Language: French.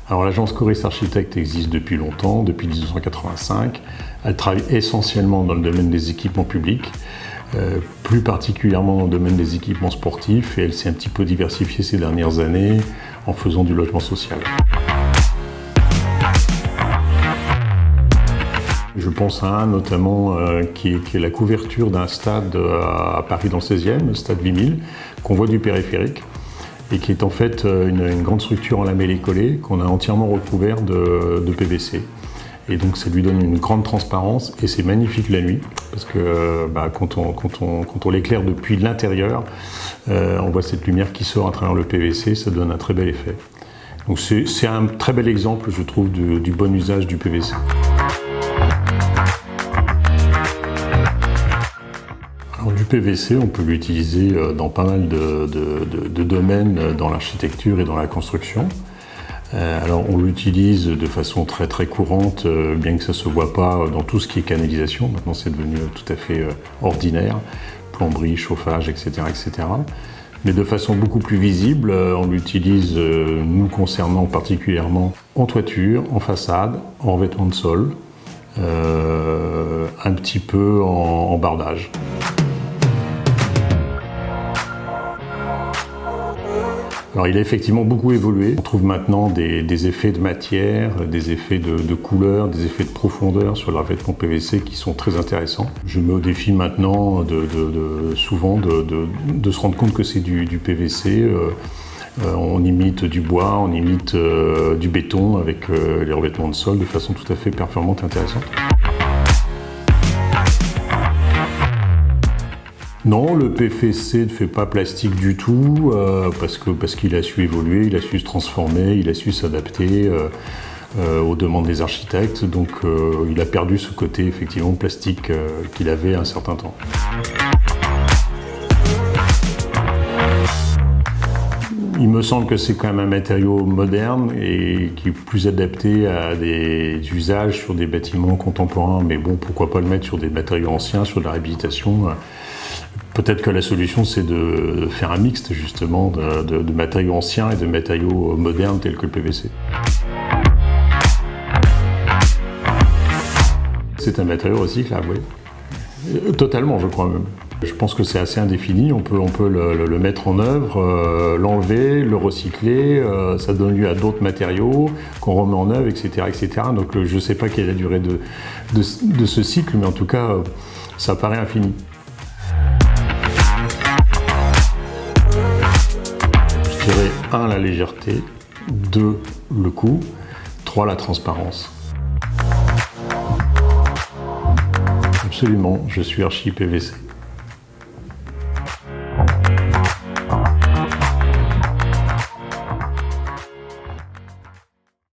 Alors l'agence Coris Architecte existe depuis longtemps, depuis 1985. Elle travaille essentiellement dans le domaine des équipements publics, plus particulièrement dans le domaine des équipements sportifs, et elle s'est un petit peu diversifiée ces dernières années en faisant du logement social. Je pense à un notamment qui est la couverture d'un stade à Paris dans le 16e, le stade 8000, qu'on voit du périphérique, et qui est en fait une grande structure en lamellé collé qu'on a entièrement recouvert de PVC. Et donc ça lui donne une grande transparence et c'est magnifique la nuit parce que quand on l'éclaire depuis l'intérieur, on voit cette lumière qui sort à travers le PVC, ça donne un très bel effet. Donc c'est un très bel exemple, je trouve, du bon usage du PVC. Alors, du PVC, on peut l'utiliser dans pas mal de domaines dans l'architecture et dans la construction. Alors on l'utilise de façon très très courante, bien que ça ne se voit pas dans tout ce qui est canalisation. Maintenant c'est devenu tout à fait ordinaire, plomberie, chauffage, etc., etc. Mais de façon beaucoup plus visible, on l'utilise, nous concernant particulièrement, en toiture, en façade, en revêtement de sol, un petit peu en bardage. Alors il a effectivement beaucoup évolué. On trouve maintenant des effets de matière, des effets de couleur, des effets de profondeur sur le revêtement PVC qui sont très intéressants. Je me mets au défi maintenant souvent de se rendre compte que c'est du PVC. On imite du bois, on imite du béton avec les revêtements de sol de façon tout à fait performante et intéressante. Non, le PVC ne fait pas plastique du tout, parce qu'il a su évoluer, il a su se transformer, il a su s'adapter aux demandes des architectes, donc il a perdu ce côté effectivement plastique qu'il avait à un certain temps. Il me semble que c'est quand même un matériau moderne et qui est plus adapté à des usages sur des bâtiments contemporains, mais bon, pourquoi pas le mettre sur des matériaux anciens, sur de la réhabilitation. Peut-être que la solution, c'est de faire un mixte justement de matériaux anciens et de matériaux modernes tels que le PVC. C'est un matériau recyclable, oui. Totalement, je crois même. Je pense que c'est assez indéfini, on peut le mettre en œuvre, l'enlever, le recycler, ça donne lieu à d'autres matériaux qu'on remet en œuvre, etc., etc. Donc je ne sais pas quelle est la durée de ce cycle, mais en tout cas, ça paraît infini. Je dirais 1, la légèreté, 2, le coût, 3, la transparence. Absolument, je suis archi PVC.